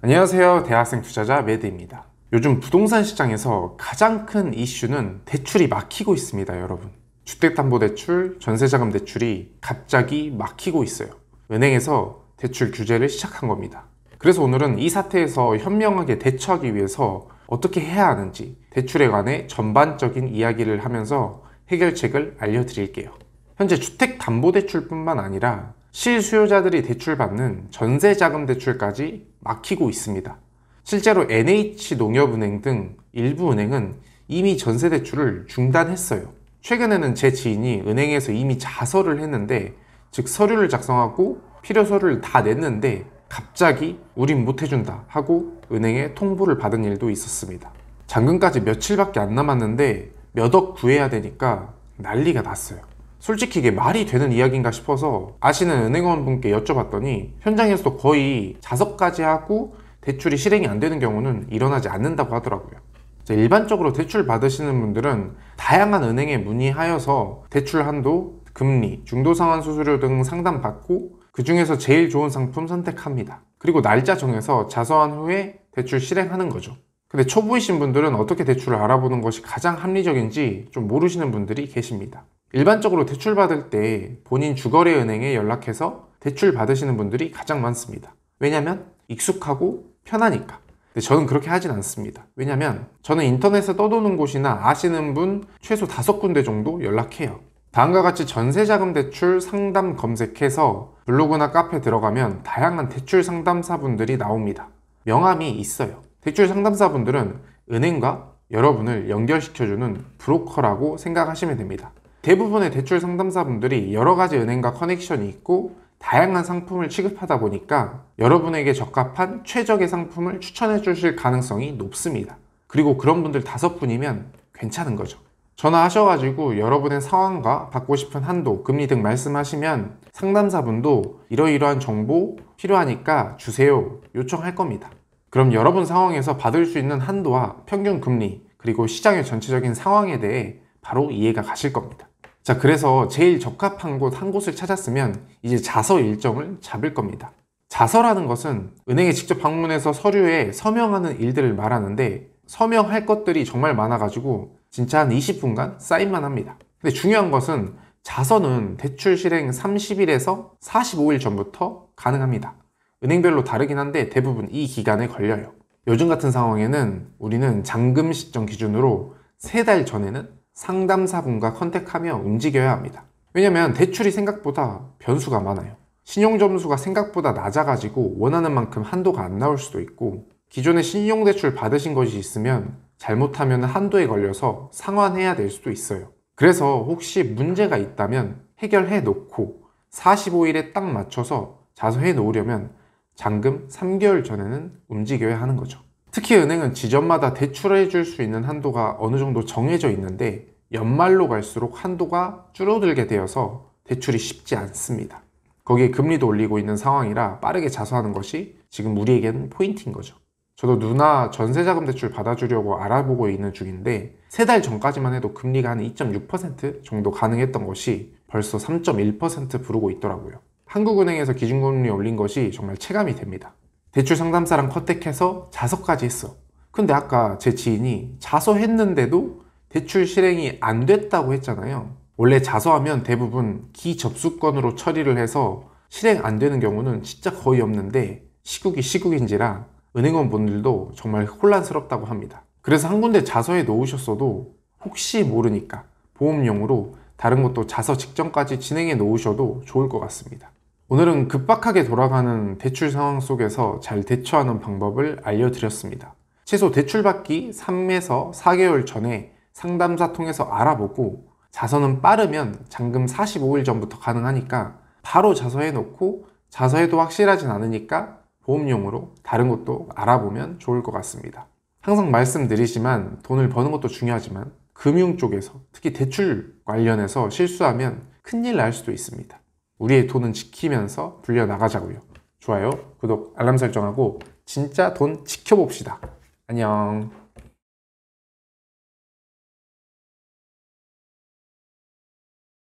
안녕하세요. 대학생 투자자 매드입니다. 요즘 부동산 시장에서 가장 큰 이슈는 대출이 막히고 있습니다, 여러분. 주택담보대출, 전세자금 대출이 갑자기 막히고 있어요. 은행에서 대출 규제를 시작한 겁니다. 그래서 오늘은 이 사태에서 현명하게 대처하기 위해서 어떻게 해야 하는지 대출에 관해 전반적인 이야기를 하면서 해결책을 알려드릴게요. 현재 주택담보대출뿐만 아니라 실수요자들이 대출받는 전세자금 대출까지 막히고 있습니다. 실제로 NH농협은행 등 일부 은행은 이미 전세대출을 중단했어요. 최근에는 제 지인이 은행에서 이미 자서를 했는데, 즉 서류를 작성하고 필요 서류를 다 냈는데 갑자기 우린 못해준다 하고 은행에 통보를 받은 일도 있었습니다. 잔금까지 며칠밖에 안 남았는데 몇 억 구해야 되니까 난리가 났어요. 솔직히 이게 말이 되는 이야기인가 싶어서 아시는 은행원 분께 여쭤봤더니 현장에서도 거의 자석까지 하고 대출이 실행이 안 되는 경우는 일어나지 않는다고 하더라고요. 일반적으로 대출 받으시는 분들은 다양한 은행에 문의하여서 대출 한도, 금리, 중도상환 수수료 등 상담받고 그 중에서 제일 좋은 상품 선택합니다. 그리고 날짜 정해서 자서한 후에 대출 실행하는 거죠. 근데 초보이신 분들은 어떻게 대출을 알아보는 것이 가장 합리적인지 좀 모르시는 분들이 계십니다. 일반적으로 대출 받을 때 본인 주거래 은행에 연락해서 대출 받으시는 분들이 가장 많습니다. 왜냐면 익숙하고 편하니까. 근데 저는 그렇게 하진 않습니다. 왜냐면 저는 인터넷에 떠도는 곳이나 아시는 분 최소 5군데 정도 연락해요. 다음과 같이 전세자금 대출 상담 검색해서 블로그나 카페 들어가면 다양한 대출 상담사분들이 나옵니다. 명함이 있어요. 대출 상담사분들은 은행과 여러분을 연결시켜주는 브로커라고 생각하시면 됩니다. 대부분의 대출 상담사분들이 여러 가지 은행과 커넥션이 있고 다양한 상품을 취급하다 보니까 여러분에게 적합한 최적의 상품을 추천해 주실 가능성이 높습니다. 그리고 그런 분들 5분이면 괜찮은 거죠. 전화하셔가지고 여러분의 상황과 받고 싶은 한도, 금리 등 말씀하시면 상담사분도 이러이러한 정보 필요하니까 주세요 요청할 겁니다. 그럼 여러분 상황에서 받을 수 있는 한도와 평균 금리, 그리고 시장의 전체적인 상황에 대해 바로 이해가 가실 겁니다. 자, 그래서 제일 적합한 곳 한 곳을 찾았으면 이제 자서 일정을 잡을 겁니다. 자서라는 것은 은행에 직접 방문해서 서류에 서명하는 일들을 말하는데, 서명할 것들이 정말 많아가지고 진짜 한 20분간 사인만 합니다. 근데 중요한 것은 자서는 대출 실행 30일에서 45일 전부터 가능합니다. 은행별로 다르긴 한데 대부분 이 기간에 걸려요. 요즘 같은 상황에는 우리는 잔금 시점 기준으로 3달 전에는 상담사분과 컨택하며 움직여야 합니다. 왜냐면 대출이 생각보다 변수가 많아요. 신용점수가 생각보다 낮아가지고 원하는 만큼 한도가 안 나올 수도 있고, 기존에 신용대출 받으신 것이 있으면 잘못하면 한도에 걸려서 상환해야 될 수도 있어요. 그래서 혹시 문제가 있다면 해결해 놓고 45일에 딱 맞춰서 자서해 놓으려면 잔금 3개월 전에는 움직여야 하는 거죠. 특히 은행은 지점마다 대출해 줄 수 있는 한도가 어느 정도 정해져 있는데 연말로 갈수록 한도가 줄어들게 되어서 대출이 쉽지 않습니다. 거기에 금리도 올리고 있는 상황이라 빠르게 자수하는 것이 지금 우리에게는 포인트인 거죠. 저도 누나 전세자금 대출 받아주려고 알아보고 있는 중인데 3달 전까지만 해도 금리가 한 2.6% 정도 가능했던 것이 벌써 3.1% 부르고 있더라고요. 한국은행에서 기준금리 올린 것이 정말 체감이 됩니다. 대출 상담사랑 컨택해서 자서까지 했어. 근데 아까 제 지인이 자서했는데도 대출 실행이 안 됐다고 했잖아요. 원래 자서하면 대부분 기접수권으로 처리를 해서 실행 안 되는 경우는 진짜 거의 없는데 시국인지라 은행원 분들도 정말 혼란스럽다고 합니다. 그래서 한 군데 자서해 놓으셨어도 혹시 모르니까 보험용으로 다른 것도 자서 직전까지 진행해 놓으셔도 좋을 것 같습니다. 오늘은 급박하게 돌아가는 대출 상황 속에서 잘 대처하는 방법을 알려드렸습니다. 최소 대출 받기 3에서 4개월 전에 상담사 통해서 알아보고, 자서는 빠르면 잔금 45일 전부터 가능하니까 바로 자서해 놓고, 자서해도 확실하진 않으니까 보험용으로 다른 것도 알아보면 좋을 것 같습니다. 항상 말씀드리지만 돈을 버는 것도 중요하지만 금융 쪽에서 특히 대출 관련해서 실수하면 큰일 날 수도 있습니다. 우리의 돈은 지키면서 불려나가자고요. 좋아요, 구독, 알람 설정하고 진짜 돈 지켜봅시다. 안녕.